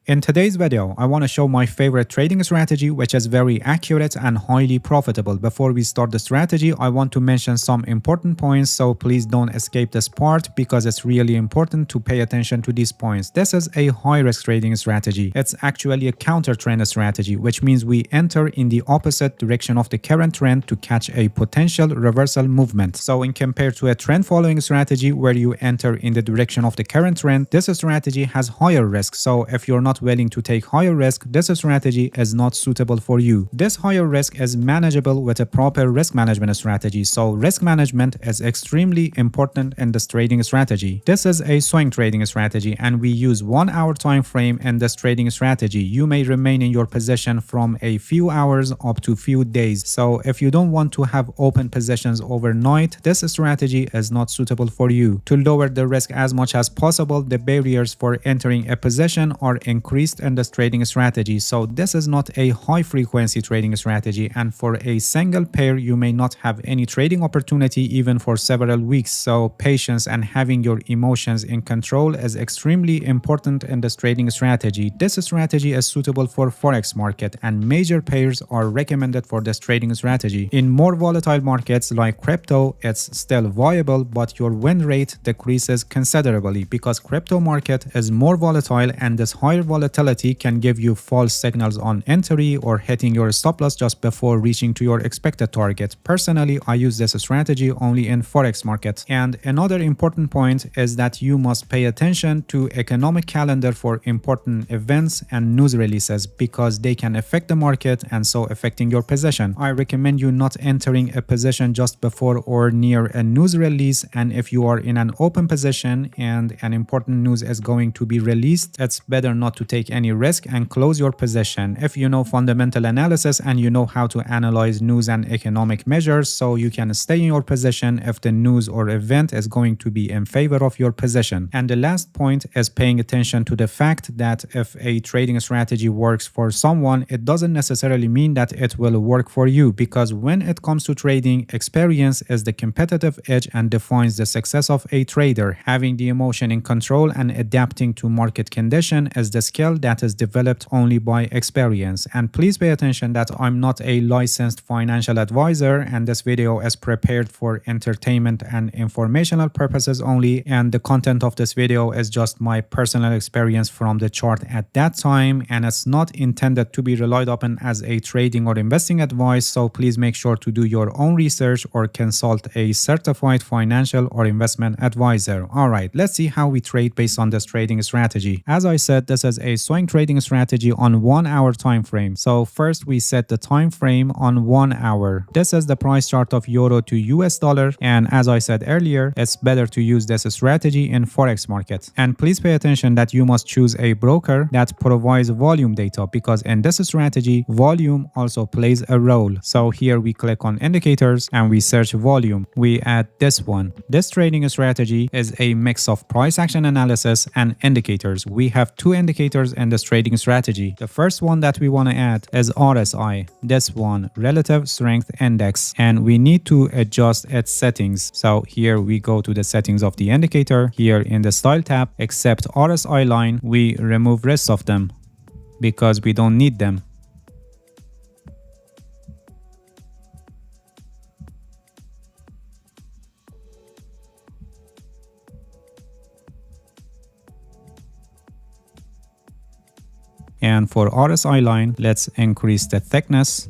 In today's video, I want to show my favorite trading strategy which is very accurate and highly profitable. Before we start the strategy, I want to mention some important points, so please don't escape this part because it's really important to pay attention to these points. This is a high-risk trading strategy. It's actually a counter-trend strategy, which means we enter in the opposite direction of the current trend to catch a potential reversal movement. So in compared to a trend-following strategy where you enter in the direction of the current trend, this strategy has higher risk. So if you're not willing to take higher risk, this strategy is not suitable for you. This higher risk is manageable with a proper risk management strategy. So risk management is extremely important in this trading strategy. This is a swing trading strategy and we use 1 hour time frame in this trading strategy. You may remain in your position from a few hours up to few days. So if you don't want to have open positions overnight, this strategy is not suitable for you. To lower the risk as much as possible, the barriers for entering a position are increased in this trading strategy. So this is not a high frequency trading strategy, and for a single pair you may not have any trading opportunity even for several weeks. So patience and having your emotions in control is extremely important in this trading strategy. This strategy is suitable for forex market and major pairs are recommended for this trading strategy. In more volatile markets like crypto, it's still viable, but your win rate decreases considerably because crypto market is more volatile and this higher volatility can give you false signals on entry or hitting your stop loss just before reaching to your expected target. Personally, I use this strategy only in forex market. And another important point is that you must pay attention to economic calendar for important events and news releases because they can affect the market and so affecting your position. I recommend you not entering a position just before or near a news release, and if you are in an open position and an important news is going to be released, it's better not to take any risk and close your position. If you know fundamental analysis and you know how to analyze news and economic measures, so you can stay in your position if the news or event is going to be in favor of your position. And the last point is paying attention to the fact that if a trading strategy works for someone, it doesn't necessarily mean that it will work for you, because when it comes to trading, experience is the competitive edge and defines the success of a trader. Having the emotion in control and adapting to market condition is the skill that is developed only by experience. And please pay attention that I'm not a licensed financial advisor and this video is prepared for entertainment and informational purposes only, and the content of this video is just my personal experience from the chart at that time, and it's not intended to be relied upon as a trading or investing advice. So please make sure to do your own research or consult a certified financial or investment advisor. Alright, let's see how we trade based on this trading strategy. As I said, this is a swing trading strategy on 1 hour time frame. So first we set the time frame on 1 hour. This is the price chart of euro to US dollar, and as I said earlier, it's better to use this strategy in forex market. And please pay attention that you must choose a broker that provides volume data, because in this strategy volume also plays a role. So here we click on indicators and we search volume. We add this one. This trading strategy is a mix of price action analysis and indicators. We have two indicators in this trading strategy. The first one that we want to add is RSI, this one, Relative Strength Index, and we need to adjust its settings. So here we go to the settings of the indicator. Here in the style tab, except RSI line, we remove rest of them because we don't need them. And for RSI line, let's increase the thickness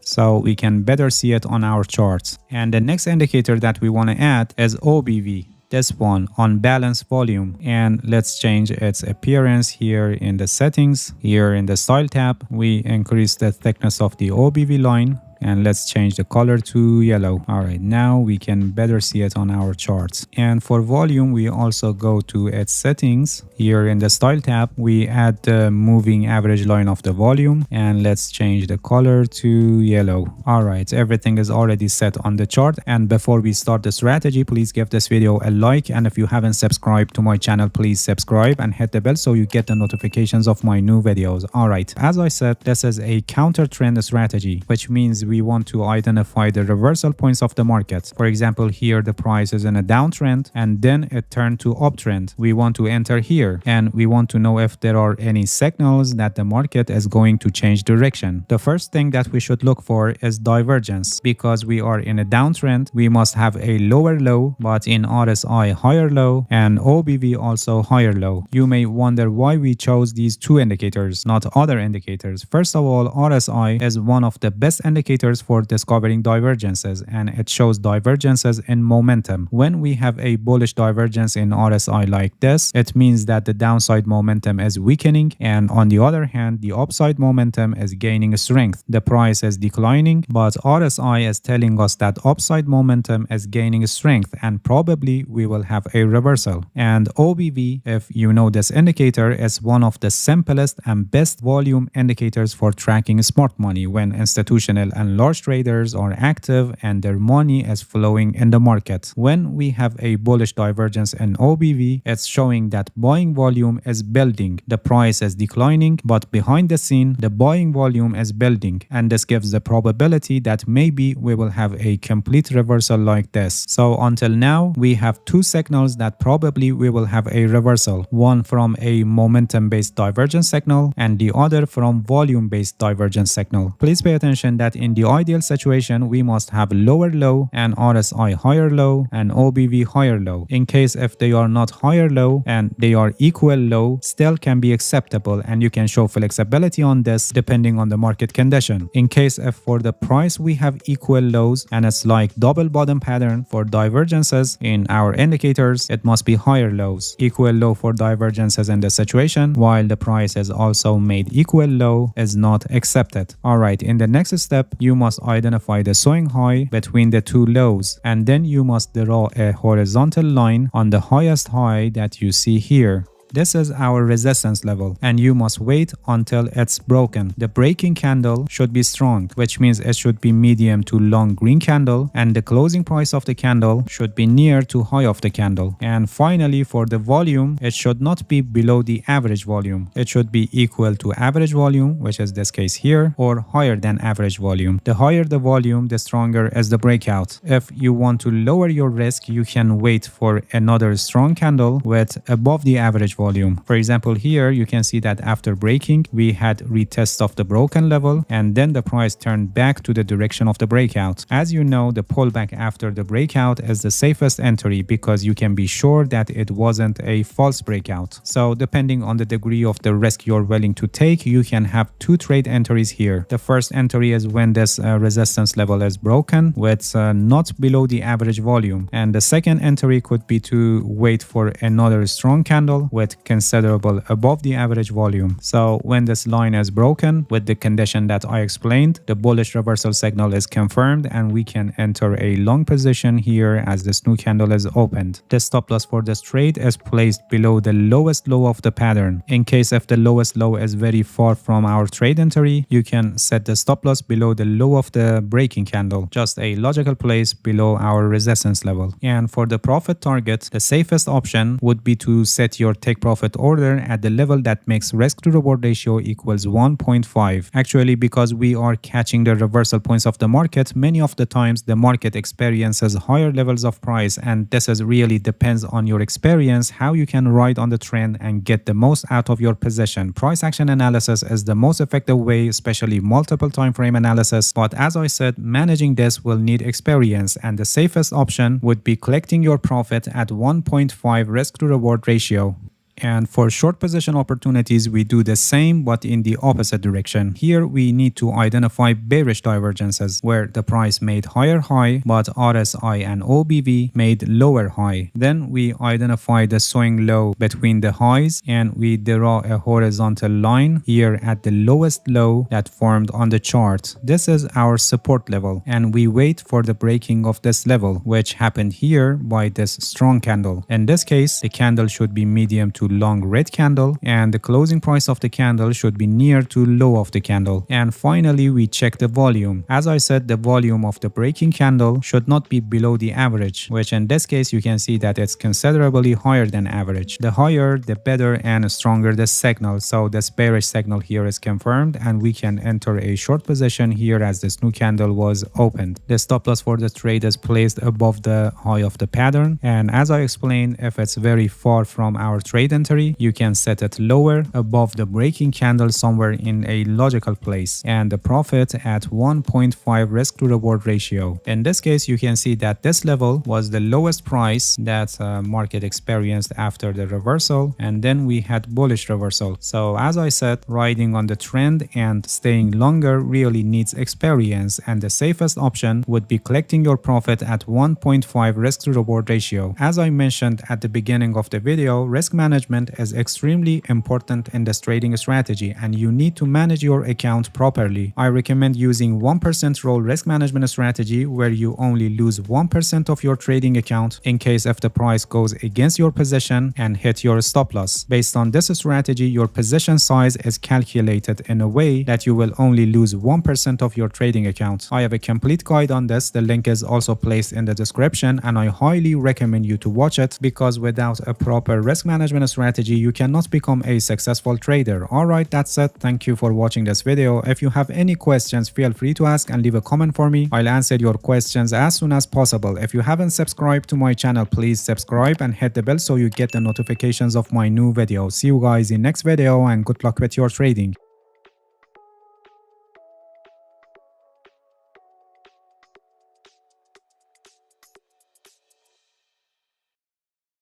so we can better see it on our charts. And the next indicator that we want to add is OBV, this one, on balance volume, and let's change its appearance here in the settings. Here in the style tab, we increase the thickness of the OBV line and let's change the color to yellow. All right, now we can better see it on our charts. And for volume, we also go to its settings. Here in the style tab, we add the moving average line of the volume and let's change the color to yellow. All right, everything is already set on the chart. And before we start the strategy, please give this video a like, and if you haven't subscribed to my channel, please subscribe and hit the bell so you get the notifications of my new videos. All right, as I said, this is a counter trend strategy, which means we want to identify the reversal points of the market. For example, here the price is in a downtrend and then it turned to uptrend. We want to enter here and we want to know if there are any signals that the market is going to change direction. The first thing that we should look for is divergence. Because we are in a downtrend, we must have a lower low, but in RSI higher low and OBV also higher low. You may wonder why we chose these two indicators, not other indicators. First of all, RSI is one of the best indicators for discovering divergences, and it shows divergences in momentum. When we have a bullish divergence in RSI like this, it means that the downside momentum is weakening, and on the other hand, the upside momentum is gaining strength. The price is declining, but RSI is telling us that upside momentum is gaining strength, and probably we will have a reversal. And OBV, if you know this indicator, is one of the simplest and best volume indicators for tracking smart money when institutional and large traders are active and their money is flowing in the market. When we have a bullish divergence in OBV, it's showing that buying volume is building. The price is declining, but behind the scene, the buying volume is building, and this gives the probability that maybe we will have a complete reversal like this. So until now, we have two signals that probably we will have a reversal. One from a momentum-based divergence signal and the other from volume-based divergence signal. Please pay attention that in the ideal situation, we must have lower low and RSI higher low and OBV higher low. In case if they are not higher low and they are equal low, still can be acceptable, and you can show flexibility on this depending on the market condition. In case if for the price we have equal lows and it's like double bottom pattern for divergences in our indicators, it must be higher lows. Equal low for divergences in this situation, while the price is also made equal low, is not accepted. Alright, in the next step, you must identify the swing high between the two lows, and then you must draw a horizontal line on the highest high that you see here. This is our resistance level, and you must wait until it's broken. The breaking candle should be strong, which means it should be medium to long green candle, and the closing price of the candle should be near to high of the candle. And finally, for the volume, it should not be below the average volume. It should be equal to average volume, which is this case here, or higher than average volume. The higher the volume, the stronger is the breakout. If you want to lower your risk, you can wait for another strong candle with above the average volume. For example, here you can see that after breaking, we had retest of the broken level, and then the price turned back to the direction of the breakout. As you know, the pullback after the breakout is the safest entry because you can be sure that it wasn't a false breakout. So depending on the degree of the risk you're willing to take, you can have two trade entries here. The first entry is when this resistance level is broken with not below the average volume, and the second entry could be to wait for another strong candle with considerable above the average volume. So when this line is broken with the condition that I explained, the bullish reversal signal is confirmed and we can enter a long position here as this new candle is opened. The stop loss for this trade is placed below the lowest low of the pattern. In case if the lowest low is very far from our trade entry, you can set the stop loss below the low of the breaking candle, just a logical place below our resistance level. And for the profit target, the safest option would be to set your take profit order at the level that makes risk to reward ratio equals 1.5. Actually, because we are catching the reversal points of the market, many of the times the market experiences higher levels of price, and this is really depends on your experience how you can ride on the trend and get the most out of your position. Price action analysis is the most effective way, especially multiple time frame analysis, but as I said, managing this will need experience, and the safest option would be collecting your profit at 1.5 risk to reward ratio. And for short position opportunities, we do the same but in the opposite direction. Here we need to identify bearish divergences where the price made higher high but RSI and OBV made lower high. Then we identify the swing low between the highs and we draw a horizontal line here at the lowest low that formed on the chart. This is our support level, and we wait for the breaking of this level, which happened here by this strong candle. In this case, the candle should be medium to to long red candle, and the closing price of the candle should be near to low of the candle. And finally, we check the volume. As I said, the volume of the breaking candle should not be below the average, which in this case you can see that it's considerably higher than average. The higher, the better and stronger the signal. So this bearish signal here is confirmed, and we can enter a short position here as this new candle was opened. The stop loss for the trade is placed above the high of the pattern, and as I explained, if it's very far from our trade entry, you can set it lower above the breaking candle somewhere in a logical place, and the profit at 1.5 risk to reward ratio. In this case, you can see that this level was the lowest price that market experienced after the reversal, and then we had bullish reversal. So as I said, riding on the trend and staying longer really needs experience, and the safest option would be collecting your profit at 1.5 risk to reward ratio. As I mentioned at the beginning of the video, risk management is extremely important in this trading strategy, and you need to manage your account properly. I recommend using 1% roll risk management strategy, where you only lose 1% of your trading account in case if the price goes against your position and hit your stop loss. Based on this strategy, your position size is calculated in a way that you will only lose 1% of your trading account. I have a complete guide on this. The link is also placed in the description, and I highly recommend you to watch it, because without a proper risk management strategy, you cannot become a successful trader. Alright, that's it. Thank you for watching this video. If you have any questions, feel free to ask and leave a comment for me. I'll answer your questions as soon as possible. If you haven't subscribed to my channel, please subscribe and hit the bell so you get the notifications of my new videos. See you guys in next video, and good luck with your trading.